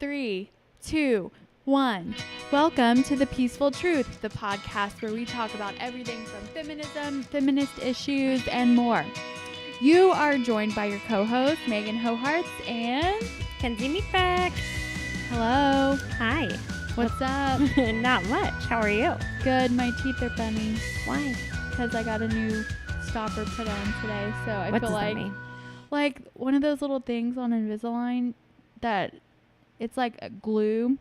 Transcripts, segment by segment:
3, 2, 1. Welcome to The Peaceful Truth, the podcast where we talk about everything from feminism, feminist issues, and more. You are joined by your co-hosts, Megan Hoharts and Kenzie Meg. Hello. Hi. What's up? Not much. How are you? Good. My teeth are funny. Why? Because I got a new stopper put on today, so I What feel does like that mean? like one of those little things on Invisalign that it's like a glue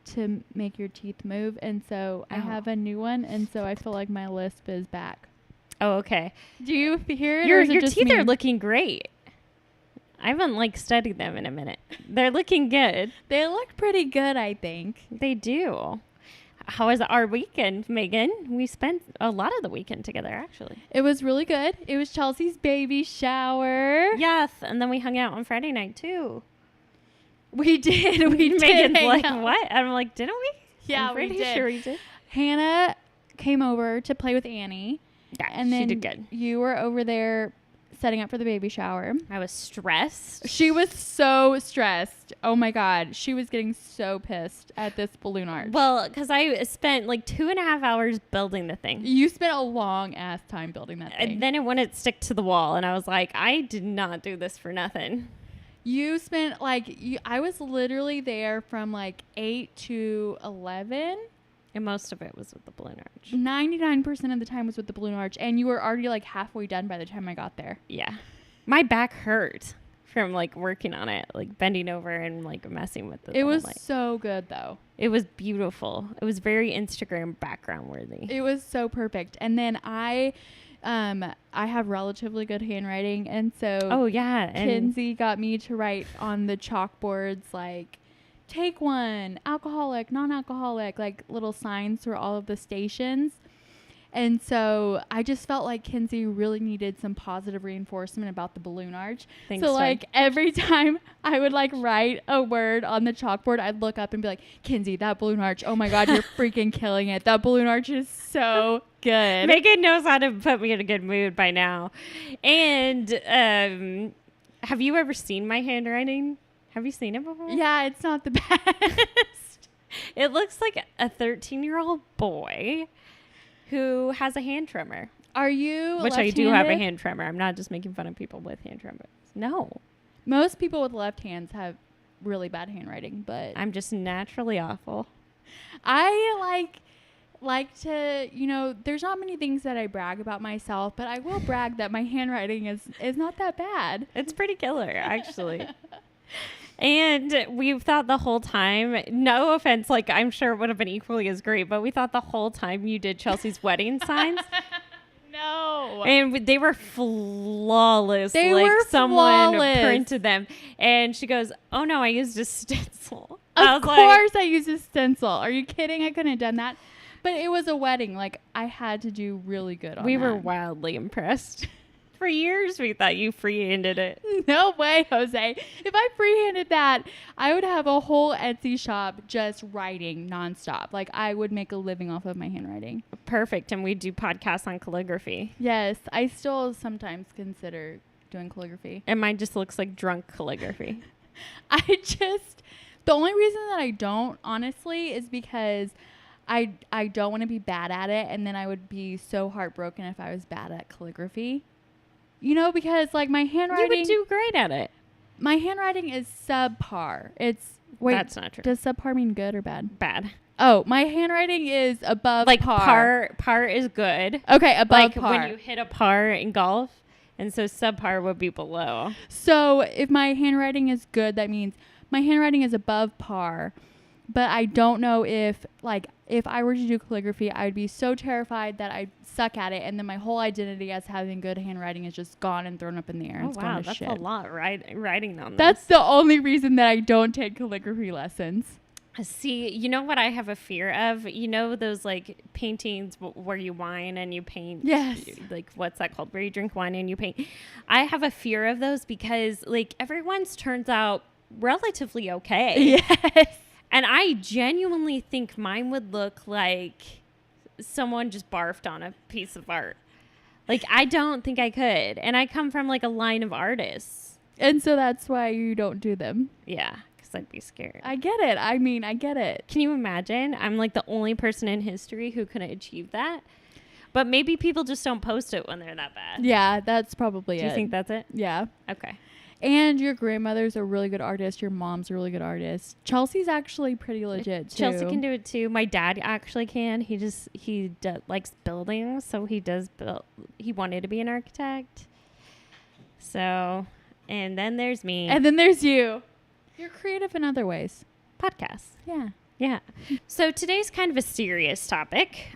to make your teeth move, and so I have a new one, and so I feel like my lisp is back. Oh, okay. Do you hear it? Your or is it just teeth me? are looking great. I haven't studied them in a minute. They're looking good. They look pretty good, I think. They do. How was our weekend, Megan? We spent a lot of the weekend together, actually. It was really good. It was Chelsea's baby shower. Yes, and then we hung out on Friday night too. We did. We did. Megan's hang like, out. what? I'm like, didn't we? Yeah, I'm we pretty did. sure we did. Hannah came over to play with Annie. Yeah, And she then did good. you were over there setting up for the baby shower. I was stressed. She was so stressed. Oh my God. She was getting so pissed at this balloon arch. Well, because I spent 2.5 hours building the thing. You spent a long ass time building that thing. And then it wouldn't stick to the wall. And I was like, I did not do this for nothing. You spent I was literally there from 8 to 11. And most of it was with the balloon arch. 99% of the time was with the balloon arch. And you were already halfway done by the time I got there. Yeah. My back hurt from working on it, bending over and messing with the It was light. so good though. It was beautiful. It was very Instagram background worthy. It was so perfect. And then I have relatively good handwriting, and so Oh yeah. And Kenzie got me to write on the chalkboards take one, alcoholic, non-alcoholic, little signs for all of the stations. And so I just felt like Kenzie really needed some positive reinforcement about the balloon arch. Thanks, So Doug. every time I would write a word on the chalkboard, I'd look up and be like, Kenzie, that balloon arch, oh my God, you're freaking killing it. That balloon arch is so good. Megan knows how to put me in a good mood by now. And have you ever seen my handwriting? Have you seen it before? Yeah, it's not the best. It looks like a 13-year-old boy who has a hand tremor. Are you Which I do have a left-handed? hand tremor. I'm not just making fun of people with hand tremors. No. Most people with left hands have really bad handwriting, but I'm just naturally awful. I like to, there's not many things that I brag about myself, but I will brag that my handwriting is not that bad. It's pretty killer, actually. And we've thought the whole time, no offense, I'm sure it would have been equally as great, but we thought the whole time you did Chelsea's wedding signs. No. And they were flawless. They were someone flawless. printed them. And she goes, oh no, I used a stencil. Of course I used a stencil. Are you kidding? I couldn't have done that. But it was a wedding. I had to do really good on We that. were wildly impressed. For years, we thought you free-handed it. No way, Jose. If I freehanded that, I would have a whole Etsy shop just writing nonstop. I would make a living off of my handwriting. Perfect. And we do podcasts on calligraphy. Yes, I still sometimes consider doing calligraphy. And mine just looks like drunk calligraphy. The only reason that I don't, honestly, is because I don't want to be bad at it. And then I would be so heartbroken if I was bad at calligraphy. Because my handwriting. You would do great at it. My handwriting is subpar. Wait, That's not true. does subpar mean good or bad? Bad. Oh, my handwriting is above par. Par is good. Okay, above par. When you hit a par in golf, and so subpar would be below. So if my handwriting is good, that means my handwriting is above par. But I don't know if I were to do calligraphy, I would be so terrified that I'd suck at it, and then my whole identity as having good handwriting is just gone and thrown up in the air. Oh, It's wow. gone to That's shit. a lot writing on this. That's the only reason that I don't take calligraphy lessons. See, you know what I have a fear of? Those paintings where you wine and you paint. Yes. What's that called? Where you drink wine and you paint. I have a fear of those because everyone's turns out relatively okay. Yes. And I genuinely think mine would look like someone just barfed on a piece of art. I don't think I could. And I come from a line of artists. And so that's why you don't do them. Yeah. Because because I'd be scared. I get it. I mean, I get it. Can you imagine? I'm like the only person in history who couldn't achieve that. But maybe people just don't post it when they're that bad. Yeah, that's probably Do you think that's it? Yeah. Okay. And your grandmother's a really good artist. Your mom's a really good artist. Chelsea's actually pretty legit too. Chelsea can do it too. My dad actually can. He likes buildings, so he does build. He wanted to be an architect. So, and then there's me. And then there's you. You're creative in other ways. Podcasts. Yeah. Yeah. So today's kind of a serious topic.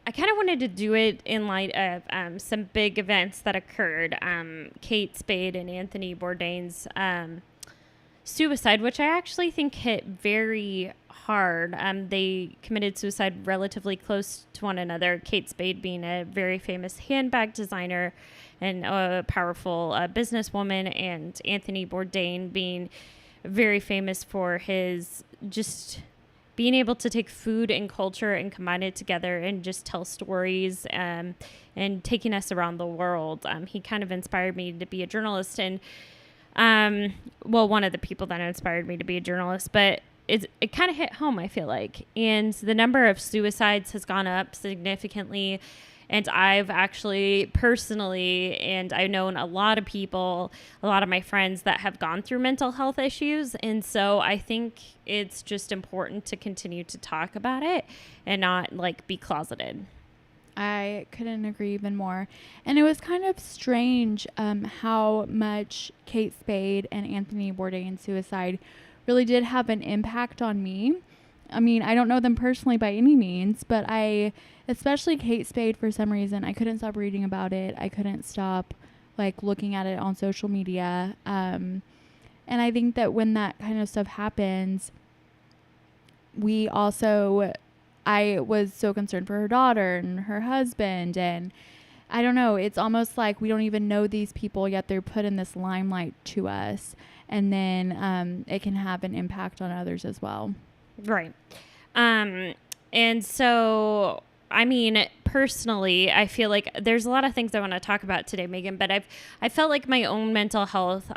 I kind of wanted to do it in light of some big events that occurred. Kate Spade and Anthony Bourdain's suicide, which I actually think hit very hard. They committed suicide relatively close to one another. Kate Spade being a very famous handbag designer and a powerful businesswoman, and Anthony Bourdain being very famous for his just being able to take food and culture and combine it together and just tell stories and taking us around the world. He kind of inspired me to be a journalist, and one of the people that inspired me to be a journalist, but it kind of hit home, I feel like. And the number of suicides has gone up significantly. And I've actually personally, and I've known a lot of people, a lot of my friends that have gone through mental health issues. And so I think it's just important to continue to talk about it and not like be closeted. I couldn't agree even more. And it was kind of strange how much Kate Spade and Anthony Bourdain's suicide really did have an impact on me. I mean, I don't know them personally by any means, but especially Kate Spade, for some reason, I couldn't stop reading about it. I couldn't stop like looking at it on social media. And I think that when that kind of stuff happens, I was so concerned for her daughter and her husband. And I don't know, it's almost like we don't even know these people, yet they're put in this limelight to us. And then it can have an impact on others as well. Right. And so, I mean, personally, I feel like there's a lot of things I want to talk about today, Megan, but I felt like my own mental health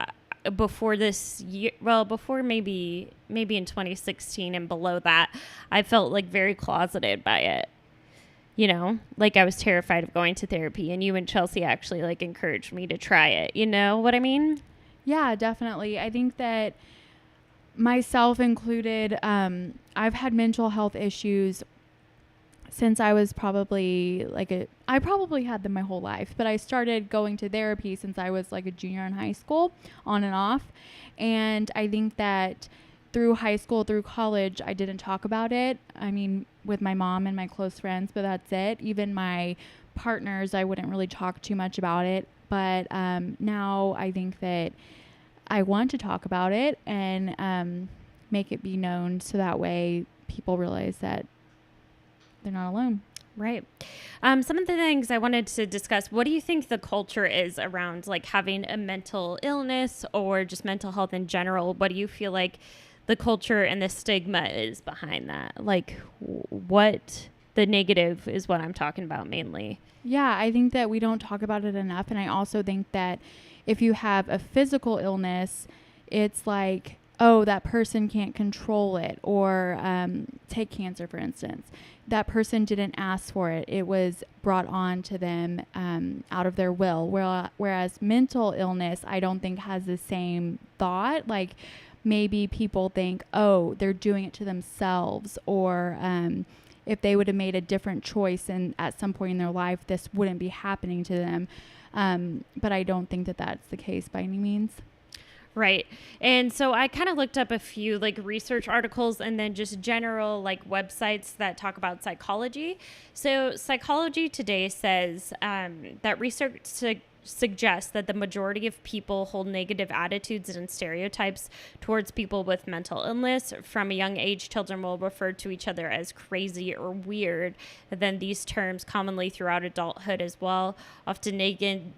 before this year, before maybe in 2016 and below that, I felt like very closeted by it. You know, like I was terrified of going to therapy, and you and Chelsea actually like encouraged me to try it. You know what I mean? Yeah, definitely. I think that myself included, I've had mental health issues since I was probably I probably had them my whole life, but I started going to therapy since I was like a junior in high school, on and off. And I think that through high school, through college, I didn't talk about it. I mean, with my mom and my close friends, but that's it. Even my partners, I wouldn't really talk too much about it. But now I think that I want to talk about it and make it be known, so that way people realize that they're not alone. Right. Some of the things I wanted to discuss, what do you think the culture is around like having a mental illness or just mental health in general? What do you feel like the culture and the stigma is behind that? Like what the negative is what I'm talking about mainly. Yeah, I think that we don't talk about it enough. And I also think that if you have a physical illness, it's like, oh, that person can't control it. Or take cancer, for instance. That person didn't ask for it. It was brought on to them out of their will. Whereas mental illness, I don't think has the same thought. Like maybe people think, oh, they're doing it to themselves. Or if they would have made a different choice and at some point in their life, this wouldn't be happening to them. But I don't think that that's the case by any means. Right. And so I kind of looked up a few like research articles and then just general like websites that talk about psychology. So Psychology Today says that research suggests that the majority of people hold negative attitudes and stereotypes towards people with mental illness. From a young age, children will refer to each other as crazy or weird. And then these terms commonly throughout adulthood as well. Often negative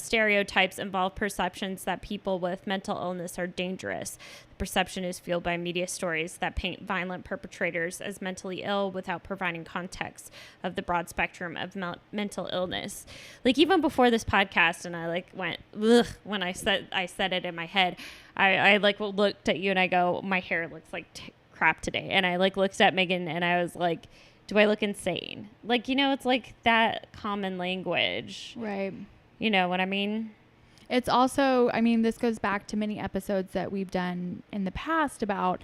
stereotypes involve perceptions that people with mental illness are dangerous. The perception is fueled by media stories that paint violent perpetrators as mentally ill without providing context of the broad spectrum of mental illness. Like even before this podcast, and I like went ugh when I said it in my head, I like looked at you and I go, my hair looks like crap today. And I like looked at Megan and I was like, do I look insane? Like, it's like that common language. Right. You know what I mean? It's also, I mean, this goes back to many episodes that we've done in the past about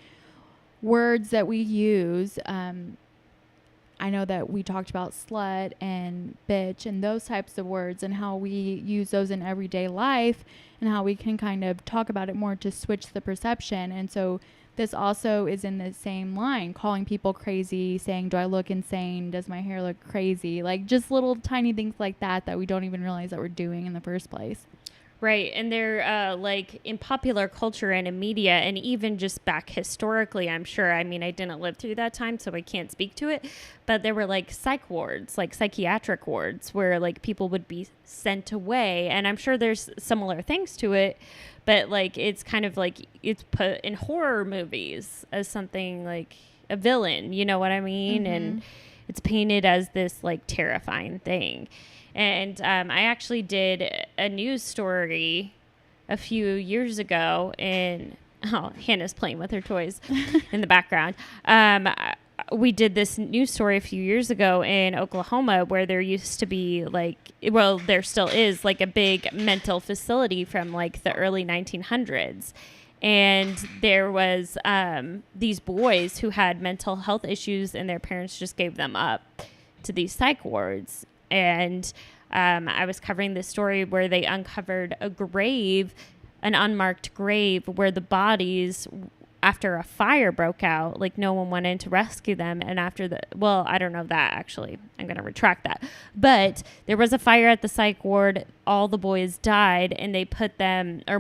words that we use. I know that we talked about slut and bitch and those types of words and how we use those in everyday life and how we can kind of talk about it more to switch the perception. And so this also is in the same line, calling people crazy, saying, do I look insane? Does my hair look crazy? Like just little tiny things like that we don't even realize that we're doing in the first place. Right. And they're like in popular culture and in media and even just back historically, I'm sure. I mean, I didn't live through that time, so I can't speak to it. But there were like psych wards, like psychiatric wards where like people would be sent away. And I'm sure there's similar things to it. But like it's kind of like it's put in horror movies as something like a villain. You know what I mean? Mm-hmm. And it's painted as this like terrifying thing. And I actually did a news story a few years ago Hannah's playing with her toys in the background. We did this news story a few years ago in Oklahoma where there used to be there still is like a big mental facility from like the early 1900s. And there was these boys who had mental health issues and their parents just gave them up to these psych wards. And I was covering this story where they uncovered an unmarked grave where the bodies, after a fire broke out, like no one went in to rescue them. And I don't know that actually. I'm going to retract that. But there was a fire at the psych ward. All the boys died and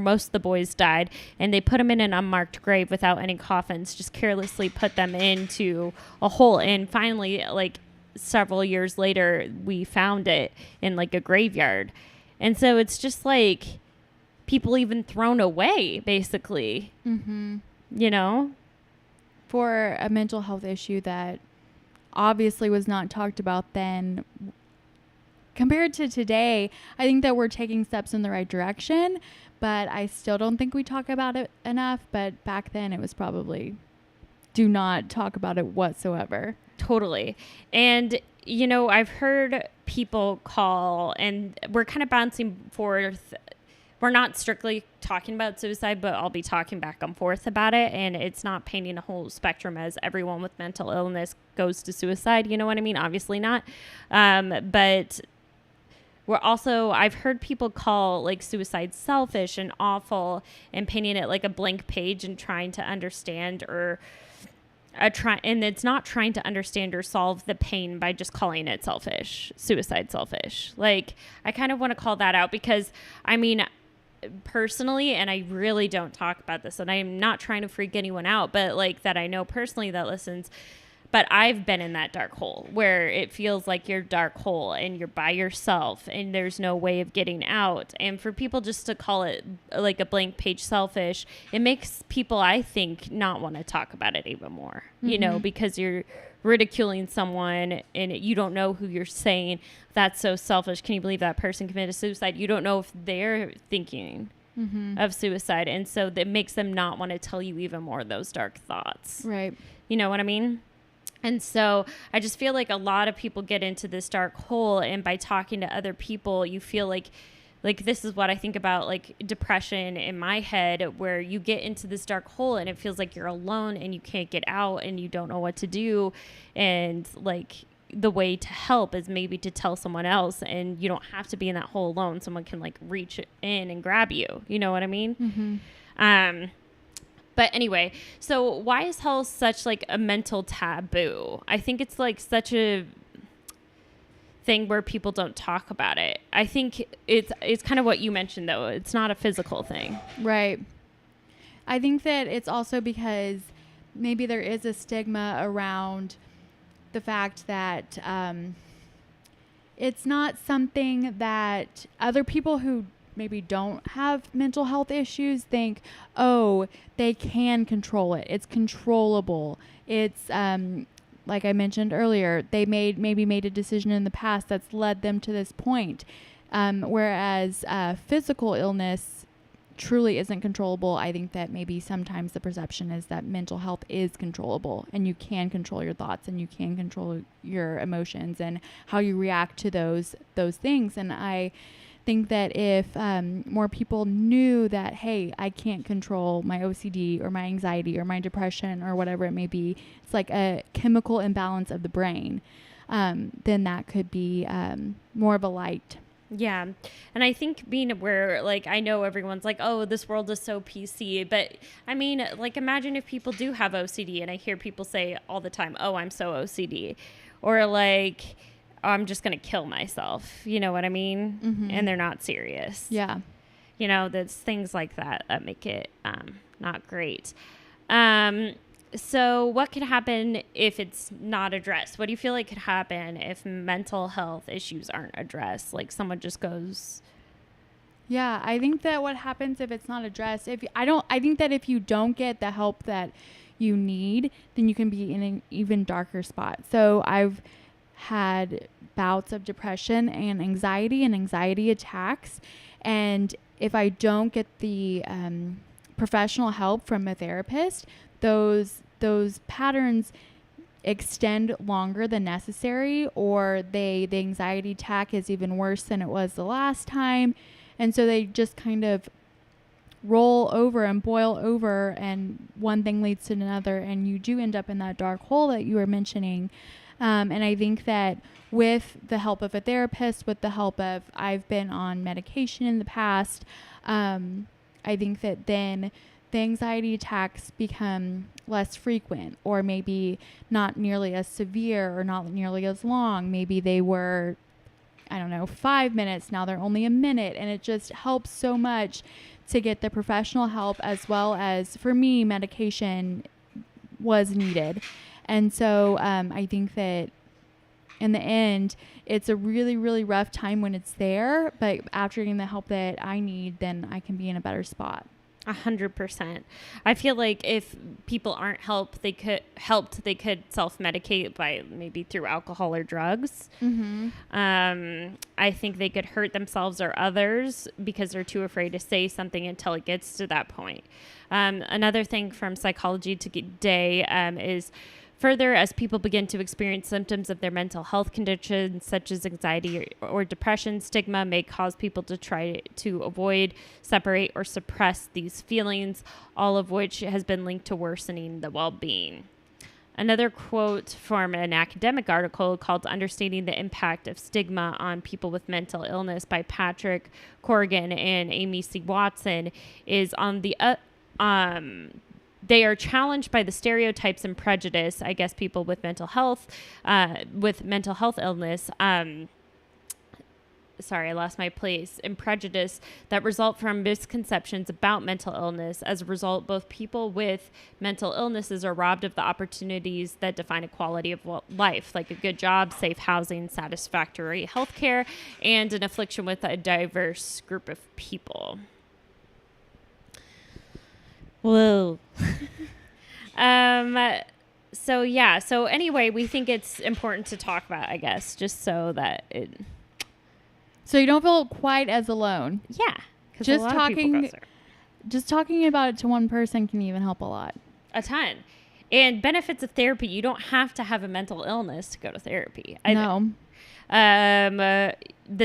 most of the boys died. And they put them in an unmarked grave without any coffins, just carelessly put them into a hole. And finally, like, several years later we found it in like a graveyard. And so it's just like people even thrown away basically. Mm-hmm. For a mental health issue that obviously was not talked about then compared to today. I think that we're taking steps in the right direction, but I still don't think we talk about it enough. But back then it was probably do not talk about it whatsoever. Totally. And, I've heard people call, and we're kind of bouncing forth. We're not strictly talking about suicide, but I'll be talking back and forth about it. And it's not painting a whole spectrum as everyone with mental illness goes to suicide. You know what I mean? Obviously not. But I've heard people call like suicide selfish and awful and painting it like a blank page and trying to understand and it's not trying to understand or solve the pain by just calling it suicide selfish. Like, I kind of want to call that out because, I mean, personally, and I really don't talk about this, and I'm not trying to freak anyone out, but like that I know personally that listens, but I've been in that dark hole where it feels like you're dark hole and you're by yourself and there's no way of getting out. And for people just to call it like a blank page selfish, it makes people, I think, not want to talk about it even more, because you're ridiculing someone and you don't know who you're saying that's so selfish. Can you believe that person committed suicide? You don't know if they're thinking of suicide. And so that makes them not want to tell you even more of those dark thoughts. Right. You know what I mean? And so I just feel like a lot of people get into this dark hole, and by talking to other people, you feel like this is what I think about like depression in my head, where you get into this dark hole and it feels like you're alone and you can't get out and you don't know what to do. And like the way to help is maybe to tell someone else, and you don't have to be in that hole alone. Someone can like reach in and grab you. You know what I mean? Mm-hmm. But anyway, so why is hell such like a mental taboo? I think it's like such a thing where people don't talk about it. I think it's kind of what you mentioned though. It's not a physical thing. Right. I think that it's also because maybe there is a stigma around the fact that it's not something that other people who maybe don't have mental health issues think, oh, they can control it. It's controllable. It's like I mentioned earlier, they maybe made a decision in the past that's led them to this point. Whereas physical illness, truly isn't controllable. I think that maybe sometimes the perception is that mental health is controllable, and you can control your thoughts and you can control your emotions and how you react to those things. And I think that if more people knew that, hey, I can't control my OCD or my anxiety or my depression or whatever it may be, it's like a chemical imbalance of the brain, then that could be more of a light. Yeah. And I think being aware, like, I know everyone's like, oh, this world is so PC. But I mean, like, imagine if people do have OCD, and I hear people say all the time, oh, I'm so OCD. Or like, oh, I'm just going to kill myself. You know what I mean? Mm-hmm. And they're not serious. Yeah. You know, that's things like that that make it not great. So what could happen if it's not addressed? What do you feel like could happen if mental health issues aren't addressed? Like someone just goes... Yeah, I think that what happens if it's not addressed, I think that if you don't get the help that you need, then you can be in an even darker spot. So I've had bouts of depression and anxiety attacks. And if I don't get the professional help from a therapist, those patterns extend longer than necessary, or the anxiety attack is even worse than it was the last time. And so they just kind of roll over and boil over, and one thing leads to another, and you do end up in that dark hole that you were mentioning. And I think that with the help of a therapist, with the help of, I've been on medication in the past, I think that then the anxiety attacks become less frequent, or maybe not nearly as severe or not nearly as long. Maybe they were, 5 minutes. Now they're only a minute. And it just helps so much to get the professional help, as well as, for me, medication was needed. And so I think that in the end, it's a really, really rough time when it's there. But after getting the help that I need, then I can be in a better spot. 100%. I feel like if people aren't helped, they could self-medicate by maybe through alcohol or drugs. Mm-hmm. I think they could hurt themselves or others because they're too afraid to say something until it gets to that point. Another thing from Psychology Today is further, as people begin to experience symptoms of their mental health conditions, such as anxiety or depression, stigma may cause people to try to avoid, separate, or suppress these feelings, all of which has been linked to worsening the well-being. Another quote from an academic article called Understanding the Impact of Stigma on People with Mental Illness by Patrick Corrigan and Amy C. Watson is on the... They are challenged by the stereotypes and prejudice, I guess, people with mental health illness. Sorry, I lost my place. And prejudice that result from misconceptions about mental illness. As a result, both people with mental illnesses are robbed of the opportunities that define a quality of life, like a good job, safe housing, satisfactory healthcare, and an affliction with a diverse group of people. Whoa. So anyway, we think it's important to talk about, I guess, just so that it... So you don't feel quite as alone. Yeah. Just talking about it to one person can even help a lot. A ton. And benefits of therapy, you don't have to have a mental illness to go to therapy. No. The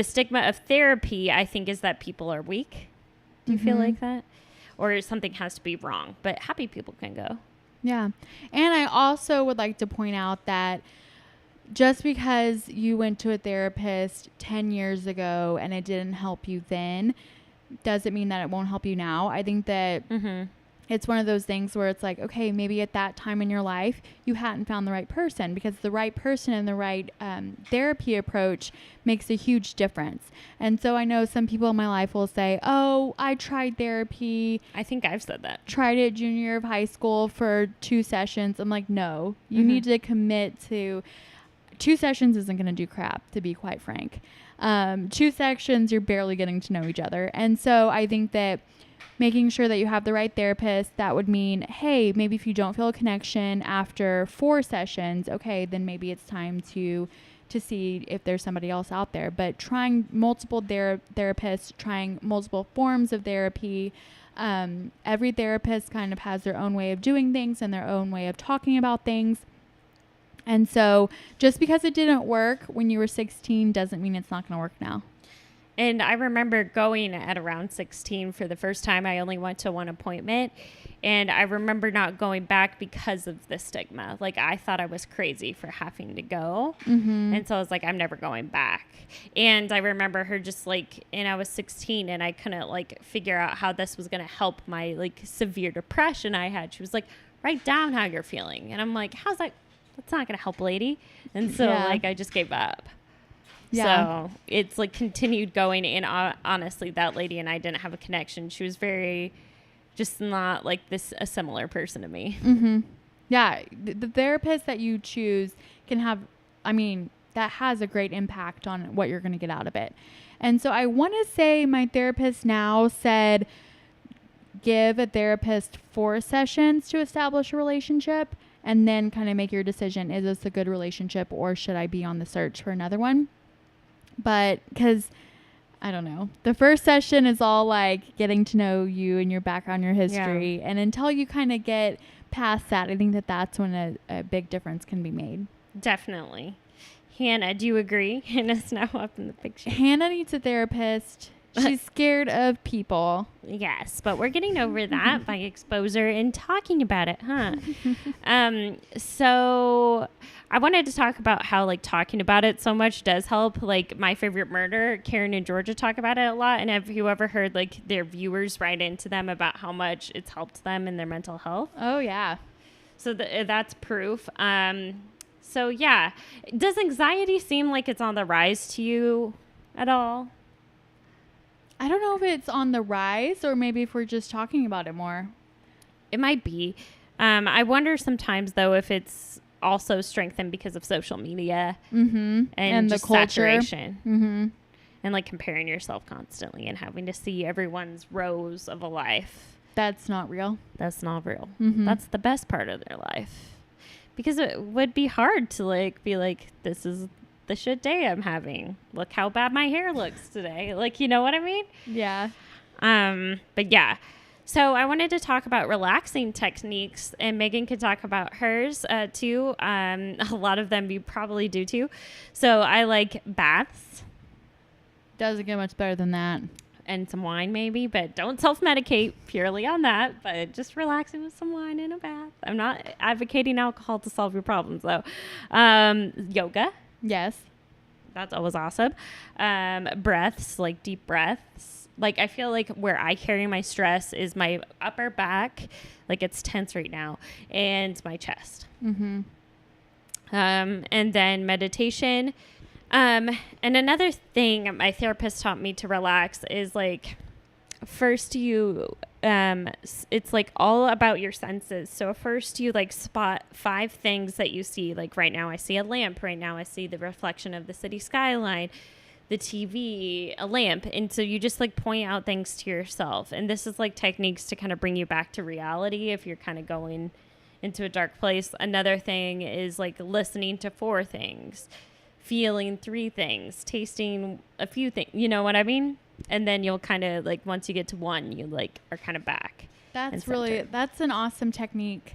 stigma of therapy, I think, is that people are weak. Do you feel like that? Or something has to be wrong, but happy people can go. Yeah. And I also would like to point out that just because you went to a therapist 10 years ago and it didn't help you then, doesn't mean that it won't help you now. I think that it's one of those things where it's like, okay, maybe at that time in your life, you hadn't found the right person, because the right person and the right therapy approach makes a huge difference. And so I know some people in my life will say, oh, I tried therapy. I think I've said that. Tried it junior year of high school for 2 sessions. I'm like, no, you need to commit to 2 sessions isn't going to do crap, to be quite frank. 2 sections, you're barely getting to know each other. And so I think that making sure that you have the right therapist, that would mean, hey, maybe if you don't feel a connection after 4 sessions, okay, then maybe it's time to see if there's somebody else out there. But trying multiple therapists, trying multiple forms of therapy, every therapist kind of has their own way of doing things and their own way of talking about things. And so just because it didn't work when you were 16 doesn't mean it's not going to work now. And I remember going at around 16 for the first time. I only went to one appointment. And I remember not going back because of the stigma. Like, I thought I was crazy for having to go. Mm-hmm. And so I was like, I'm never going back. And I remember her just like, and I was 16 and I couldn't like figure out how this was going to help my like severe depression I had. She was like, write down how you're feeling. And I'm like, how's that? That's not going to help, lady. And so like, I just gave up. Yeah. So it's like continued going. And honestly, that lady and I didn't have a connection. She was very... just not like a similar person to me. Mm-hmm. Yeah. The therapist that you choose can have, that has a great impact on what you're going to get out of it. And so I want to say my therapist now said, give a therapist 4 sessions to establish a relationship and then kind of make your decision. Is this a good relationship or should I be on the search for another one? But because I don't know. The first session is all like getting to know you and your background, your history. Yeah. And until you kind of get past that, I think that's when a big difference can be made. Definitely. Hannah, do you agree? Hannah's now up in the picture. Hannah needs a therapist. She's scared of people. Yes, but we're getting over that by exposure and talking about it, huh? So I wanted to talk about how like talking about it so much does help. Like My Favorite Murder, Karen and Georgia talk about it a lot. And have you ever heard like their viewers write into them about how much it's helped them in their mental health? Oh, yeah. So that's proof. So yeah, does anxiety seem like it's on the rise to you at all? I don't know if it's on the rise or maybe if we're just talking about it more. It might be. I wonder sometimes, though, if it's also strengthened because of social media and the culture. Saturation. Mm-hmm. And like comparing yourself constantly and having to see everyone's rows of a life. That's not real. That's not real. Mm-hmm. That's the best part of their life. Because it would be hard to like be like, this is the shit day I'm having. Look how bad my hair looks today. Like, you know what I mean? Yeah. But yeah. So I wanted to talk about relaxing techniques, and Megan could talk about hers too. A lot of them you probably do too. So I like baths. Doesn't get much better than that. And some wine maybe, but don't self-medicate purely on that, but just relaxing with some wine in a bath. I'm not advocating alcohol to solve your problems though. Yoga. Yes. That's always awesome. Breaths, like deep breaths. Like I feel like where I carry my stress is my upper back, like it's tense right now, and my chest. Mm-hmm. And then meditation. And another thing my therapist taught me to relax is like, first you, it's like all about your senses. So first you like spot 5 things that you see. Like right now I see a lamp. Right now I see the reflection of the city skyline, the TV, a lamp. And so you just like point out things to yourself. And this is like techniques to kind of bring you back to reality if you're kind of going into a dark place. Another thing is like listening to 4 things, feeling 3 things, tasting a few things, you know what I mean? And then you'll kind of like, once you get to 1, you like are kind of back. That's an awesome technique.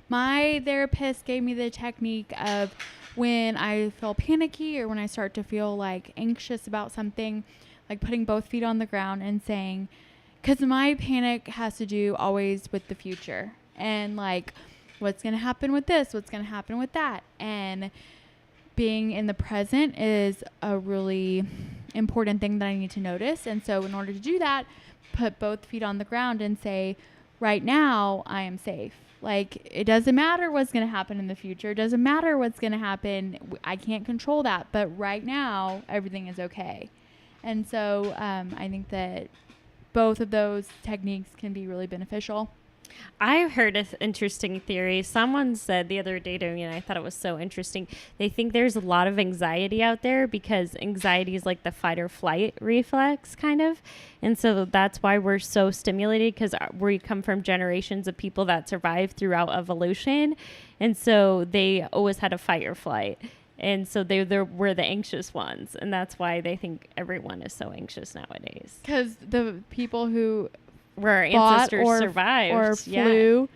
My therapist gave me the technique of when I feel panicky or when I start to feel like anxious about something, like putting both feet on the ground and saying, because my panic has to do always with the future and like, what's going to happen with this? What's going to happen with that? And being in the present is a really important thing that I need to notice. And so in order to do that, put both feet on the ground and say, right now I am safe. Like, it doesn't matter what's going to happen in the future. It doesn't matter what's going to happen. I can't control that. But right now, everything is okay. And so I think that both of those techniques can be really beneficial. I heard an interesting theory. Someone said the other day to me, and I thought it was so interesting. They think there's a lot of anxiety out there because anxiety is like the fight or flight reflex kind of. And so that's why we're so stimulated, because we come from generations of people that survived throughout evolution. And so they always had a fight or flight. And so they were the anxious ones. And that's why they think everyone is so anxious nowadays. Because the people who where our fought ancestors survived. or flew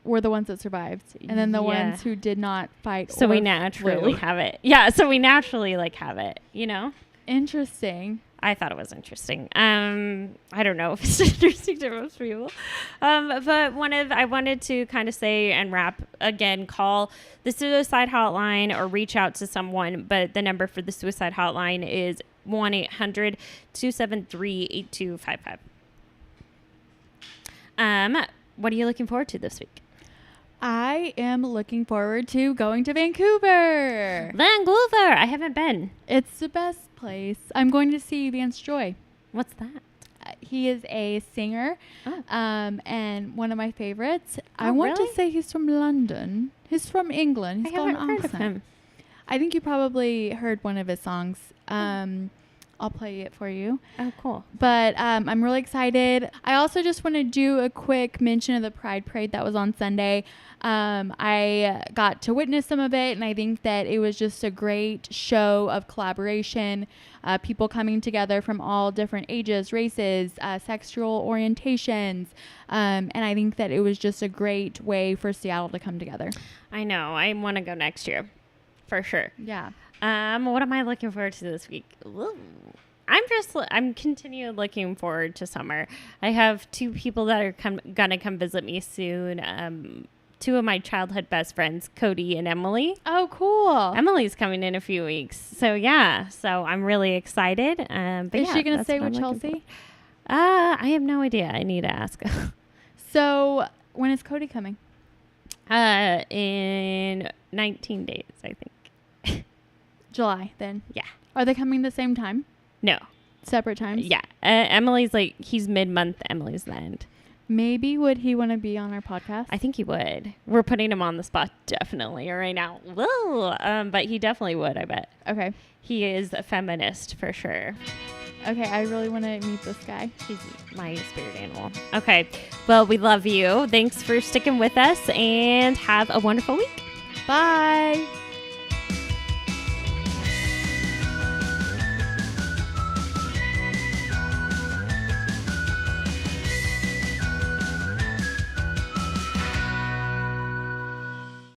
were the ones that survived. And then the ones who did not fight so or we naturally have it. Yeah, so we naturally like have it, you know? Interesting. I thought it was interesting. I don't know if it's interesting to most people. But I wanted to kind of say and wrap again, call the suicide hotline or reach out to someone. But the number for the suicide hotline is 1-800-273-8255. What are you looking forward to this week? I am looking forward to going to Vancouver. I haven't been. It's the best place. I'm going to see Vance Joy. What's that? He is a singer, and one of my favorites. I want really? to say he's from London. He's from England. He's I haven't heard of him. I think you probably heard one of his songs. I'll play it for you. Oh, cool. But I'm really excited. I also just want to do a quick mention of the Pride Parade that was on Sunday. I got to witness some of it, and I think that it was just a great show of collaboration, people coming together from all different ages, races, sexual orientations. And I think that it was just a great way for Seattle to come together. I know. I want to go next year for sure. Yeah. What am I looking forward to this week? Ooh. I'm continuing looking forward to summer. I have 2 people that are gonna come visit me soon. 2 of my childhood best friends, Cody and Emily. Oh, cool. Emily's coming in a few weeks. So yeah, so I'm really excited. But is she gonna stay with Chelsea? I have no idea. I need to ask. So when is Cody coming? In 19 days, I think. July, then. Yeah. Are they coming the same time? No. Separate times? Yeah. Emily's he's mid-month. Emily's the end. Maybe would he want to be on our podcast? I think he would. We're putting him on the spot definitely right now. Whoa. But he definitely would, I bet. Okay. He is a feminist for sure. Okay, I really want to meet this guy. He's my spirit animal. Okay. Well, we love you. Thanks for sticking with us and have a wonderful week. Bye.